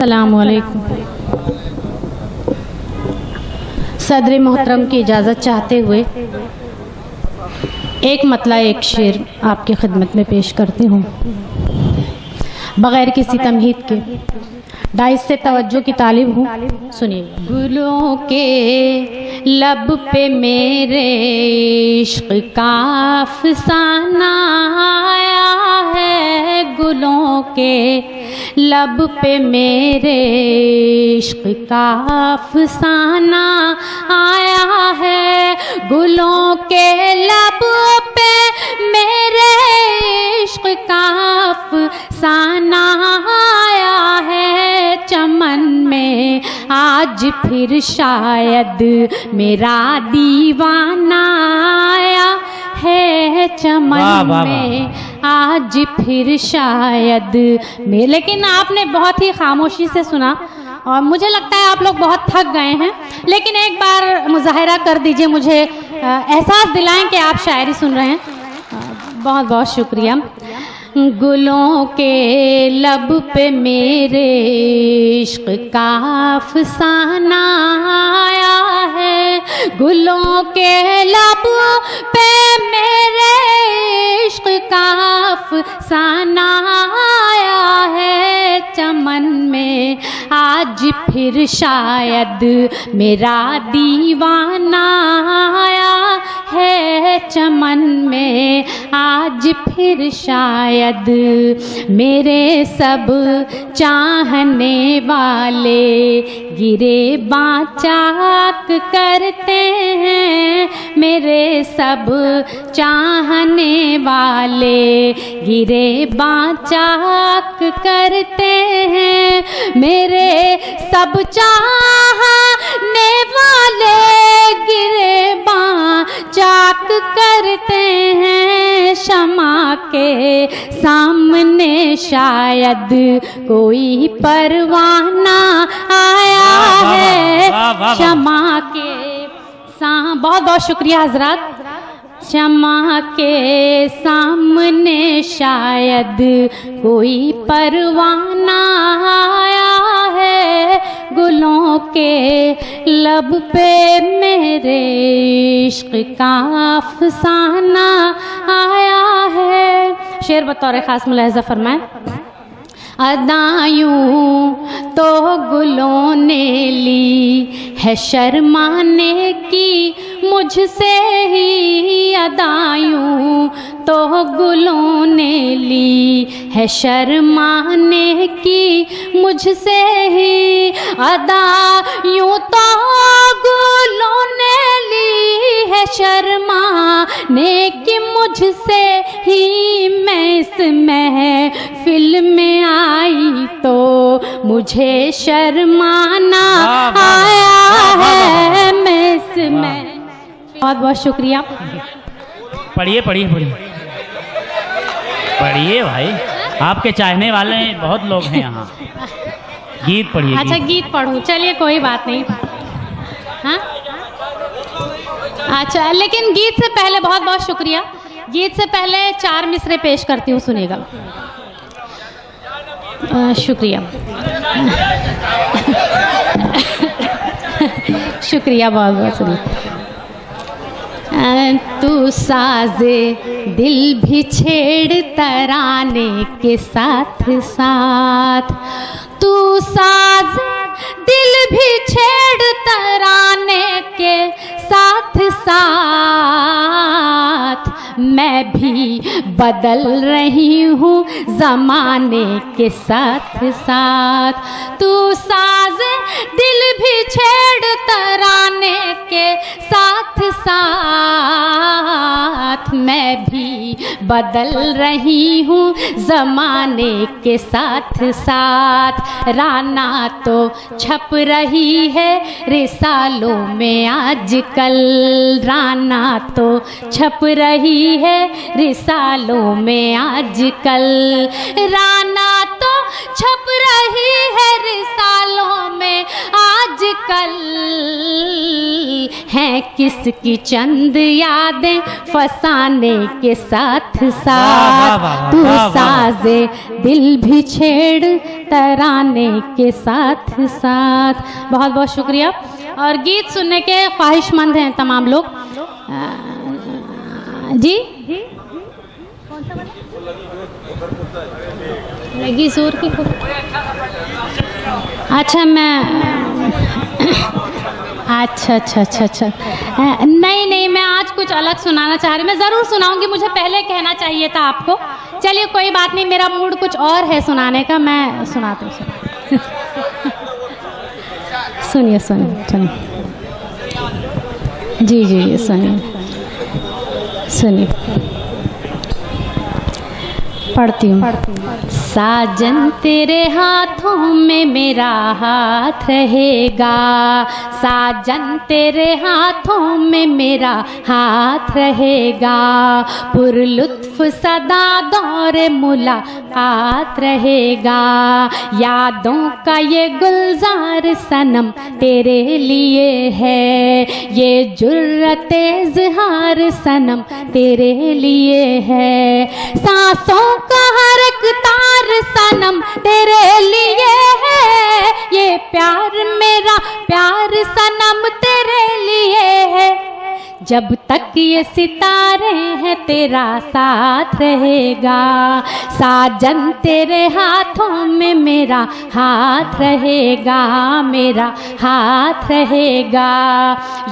अस्सलामुअलैकुम। सदर मोहतरम की इजाज़त चाहते हुए एक मतला एक शेर आपकी खिदमत में पेश करती हूँ बग़ैर किसी तमहीद के। डाइस से तवज्जो की तालिब हूँ, सुनिए। गुलों के लब पे मेरे इश्क़ का अफ़साना आया है, गुलों के लब पे मेरे इश्क़ का अफ़साना आया है, गुलों के लब पे मेरे इश्क़ का अफ़साना आया है। चमन में आज फिर शायद मेरा दीवाना आया है, चमन में आज फिर शायद में। लेकिन आपने बहुत ही खामोशी से सुना और मुझे लगता है आप लोग बहुत थक गए हैं, लेकिन एक बार मुज़ाहिरा कर दीजिए, मुझे एहसास दिलाएं कि आप शायरी सुन रहे हैं। बहुत बहुत शुक्रिया। गुलों के लब पे मेरे इश्क़ का अफ़साना आया है, गुलों के लब पे मेरे इश्क़ का अफ़साना आया है। चमन में आज फिर शायद मेरा दीवाना आया है, चमन में आज फिर शायद मेरे सब चाहने वाले गिरे बाचाक करते हैं, मेरे सब चाहने वाले गिरे बाचाक करते हैं, मेरे सब चाहने वाले गिरे बाचाक करते हैं। शमा के सामने शायद कोई परवाना आया है, शमा के बहुत बहुत शुक्रिया हजरात। शमा के सामने शायद कोई परवाना आया है, गुलों के लब पे मेरे इश्क़ का अफ़साना आया है। शेर बतौर ख़ास मुलाहिज़ा फरमाएं। अदायूं तो गुलों ने ली है शर्माने की मुझसे ही, अदायूं तो गुलों ने ली है शर्माने की मुझसे ही, अदायूं तो गुलों ने ली है शर्माने की मुझसे ही। मैं इस महफिल में आई तो मुझे शर्माना आया है, मैं इसमें। बहुत बहुत शुक्रिया। पढ़िए पढ़िए पढ़िए पढ़िए भाई, आपके चाहने वाले बहुत लोग हैं यहाँ। गीत पढ़िए। अच्छा गीत पढ़ूँ, चलिए कोई बात नहीं। हाँ अच्छा, लेकिन गीत से पहले बहुत बहुत शुक्रिया। गीत से पहले 4 मिसरे पेश करती हूँ, सुनेगा। शुक्रिया शुक्रिया, बहुत बहुत शुक्रिया। तू साज़े दिल भी छेड़ तराने के साथ साथ, तू साज़े दिल भी छेड़ तराने के साथ साथ, मैं भी बदल रही हूँ ज़माने के साथ साथ। तू साज़ दिल भी छेड़ तराने के साथ साथ, मैं भी बदल रही हूँ ज़माने के साथ साथ। राना तो छप रही है रिसालों में आजकल, राना तो छप रही है रिसालों में आजकल, राना तो छप रही है रिसालों में आजकल। हैं किसकी चंद यादें फसाने के साथ वाह, साथ, वाह, तू वाह, वाह। साजे दिल भी छेड़ तराने के साथ साथ। बहुत बहुत शुक्रिया। और गीत सुनने के ख्वाहिशमंद हैं तमाम लोग। जी लगी जोर की। अच्छा मैं अच्छा नहीं मैं आज कुछ अलग सुनाना चाह रही। मैं ज़रूर सुनाऊंगी, मुझे पहले कहना चाहिए था आपको। चलिए कोई बात नहीं, मेरा मूड कुछ और है सुनाने का, मैं सुनाती हूँ। सुनिए सुनिए जी सुनिए पढ़ती हूँ। साजन तेरे हाथों में मेरा हाथ रहेगा, साजन तेरे हाथों में मेरा हाथ रहेगा, पुरलुत्फ सदा दौर मुलाकात रहेगा, यादों का ये गुलजार सनम तेरे लिए है, ये जुर्रत इज़हार सनम तेरे लिए है, सांसों का हर एक तार सनम तेरे लिए है, ये प्यार मेरा प्यार सनम तेरे लिए है, जब तक ये सितारे हैं तेरा साथ रहेगा, साजन तेरे हाथों में मेरा हाथ रहेगा, मेरा हाथ रहेगा,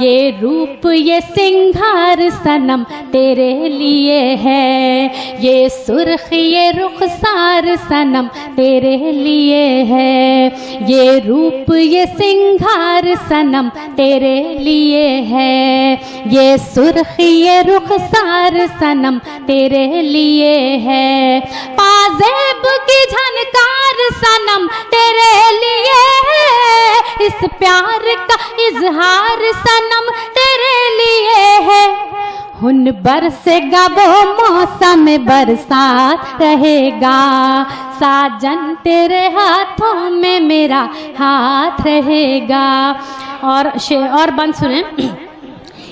ये रूप ये सिंगार सनम तेरे लिए है, ये सुर्ख ये रुखसार सनम तेरे लिए है, ये रूप ये सिंगार सनम तेरे लिए है, ये सुर्ख ये रुखसार सनम तेरे लिए है, पाजेब की झनकार सनम तेरे लिए है, इस प्यार का इजहार सनम तेरे लिए है, हुन बरसेगा वो मौसम बरसात रहेगा, साजन तेरे हाथों में मेरा हाथ रहेगा। और बंद सुने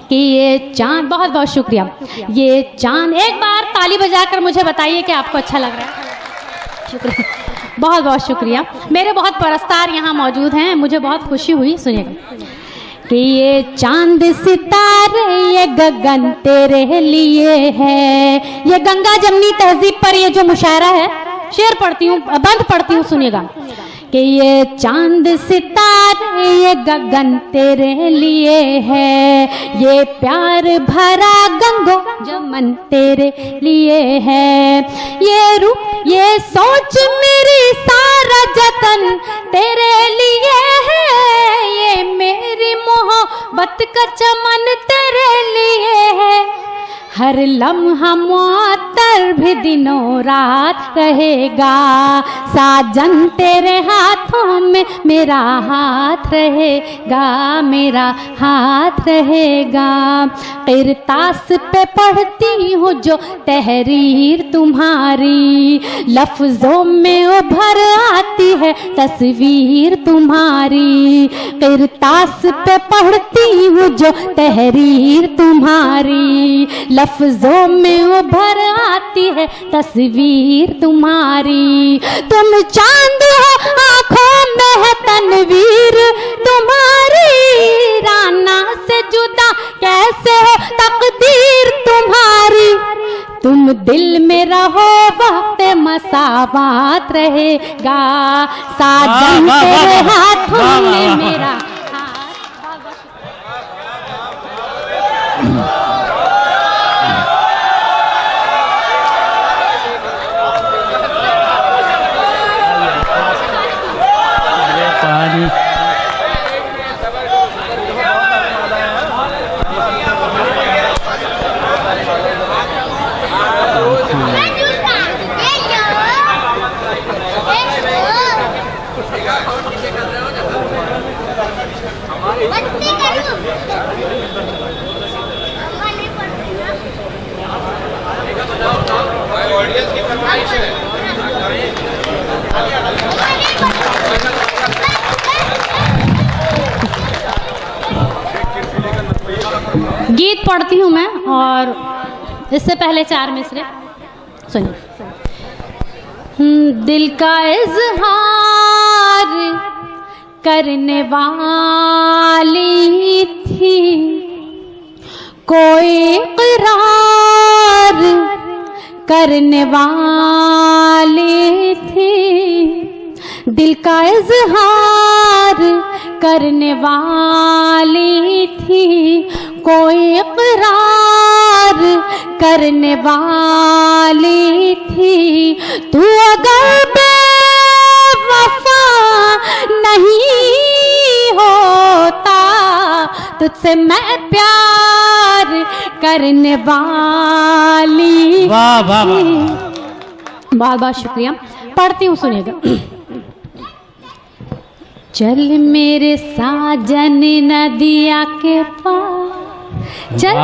कि ये चांद, बहुत बहुत शुक्रिया, ये चांद, एक बार ताली बजाकर मुझे बताइए कि आपको अच्छा लग रहा है। शुक्रिया, बहुत बहुत शुक्रिया। मेरे बहुत परस्तार यहाँ मौजूद हैं, मुझे बहुत खुशी हुई। सुनिएगा कि ये चांद सितारे ये गगन तेरे लिए है, ये गंगा जमनी तहजीब पर ये जो मुशायरा है, शेर पढ़ती हूँ, बंद पढ़ती हूँ, सुनिएगा कि ये चांद सितारे ये गगन तेरे लिए है, ये प्यार भरा गंगो जमन तेरे लिए है, ये रूह ये सोच मेरी सारा जतन तेरे लिए है, ये मेरी मोहब्बत का चमन तेरे लिए है, हर लम्हा मुअत्तर भी दिनों रात रहेगा, साजन तेरे हाथों में मेरा हाथ रहेगा, मेरा हाथ रहेगा, किरतास पे पढ़ती हूँ जो तहरीर तुम्हारी, लफ्जों में उभर आती है तस्वीर तुम्हारी, किरतास पे पढ़ती हूँ जो तहरीर तुम्हारी, लफ्जों में उभर आती है तस्वीर तुम्हारी, तुम चांद हो आँखों में है तनवीर तुम्हारी, राना से जुदा कैसे हो तकदीर तुम्हारी, तुम दिल में रहो वक्त मसावात रहेगा, साजन तेरे हाथों में मेरा गीत पढ़ती हूँ मैं, और इससे पहले 4 मिसरे सुनिए। दिल का इजहार करने वाली थी, कोई इकरार करने वाली थी, दिल का इजहार करने वाली थी, कोई इकरार करने वाली थी। तू अगर बेवफा नहीं होता, तुझसे मैं प्यार करने वाली। वाह वाह वाह। बहुत बहुत शुक्रिया। पढ़ती हूँ, सुनिएगा। चल मेरे साजन नदिया के पार, चल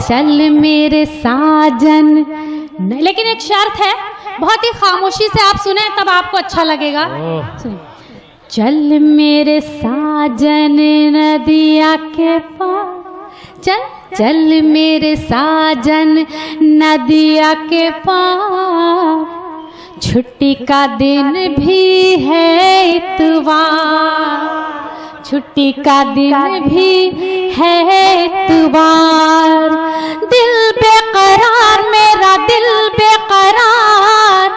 चल मेरे साजन। लेकिन एक शर्त है, बहुत ही खामोशी से आप सुने तब आपको अच्छा लगेगा। सुनिए। चल मेरे साजन नदिया के पार, चल चल मेरे साजन नदिया के पार, छुट्टी का दिन भी है इतवार, छुट्टी का दिन भी है इतवार। दिल बेकरार मेरा दिल बेकरार,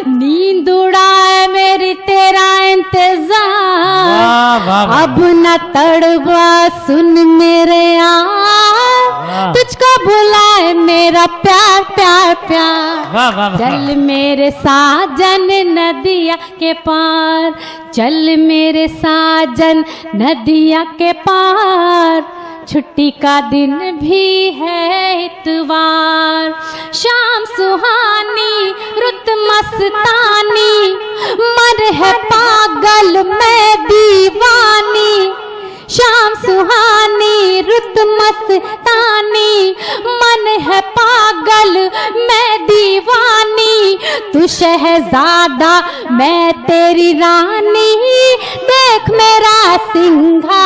नींद उड़ाए मेरी तेरा इंतजार। अब न तड़वा सुन मेरे यार, तुझको बुलाए मेरा प्यार प्यार प्यार। चल मेरे साजन नदिया के पार, चल मेरे साजन नदिया के पार, छुट्टी का दिन भी है इतवार। शाम सुहानी रुत मस्तानी, मन है पागल मैं दीवानी। शाम सुहानी रुत मस्तानी, मन है पागल मैं दीवानी। तू शहजादा मैं तेरी रानी, देख मेरा सिंगार।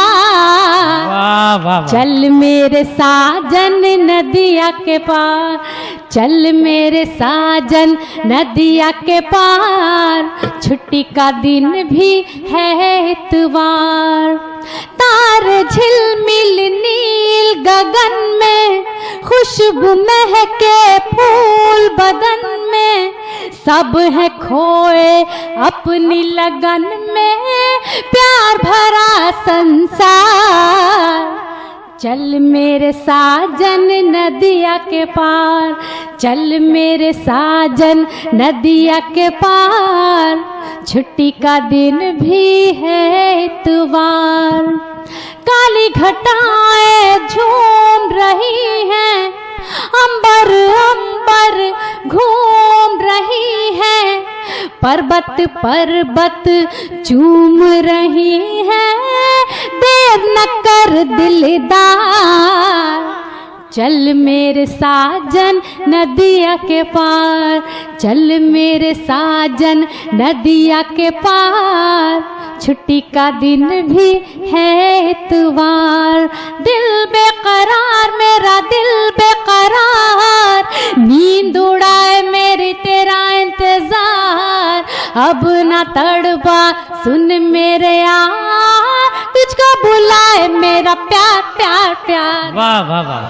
चल मेरे साजन नदिया के पार, चल मेरे साजन नदिया के पार, छुट्टी का दिन भी है इतवार। तारे झिलमिल नील गगन में, खुशबू महके फूल बदन में, सब है खोए अपनी लगन में, प्यार भरा संसार। चल मेरे साजन नदिया के पार, चल मेरे साजन नदिया के पार, छुट्टी का दिन भी है इतवार। काली घटाएं झूम रही हैं, अंबर अंबर घूम रही हैं, पर्वत पर्वत चूम रही हैं, देर न कर दिलदार। चल मेरे साजन नदिया के पार, चल मेरे साजन नदिया के पार, छुट्टी का दिन भी है इतवार। दिल बेकरार मेरा दिल बेकरार, नींद उड़ाए मेरी तेरा इंतजार। अब ना तड़पा सुन मेरे यार, तुझको बुलाए मेरा प्यार प्यार प्यार। वाह वाह वाह।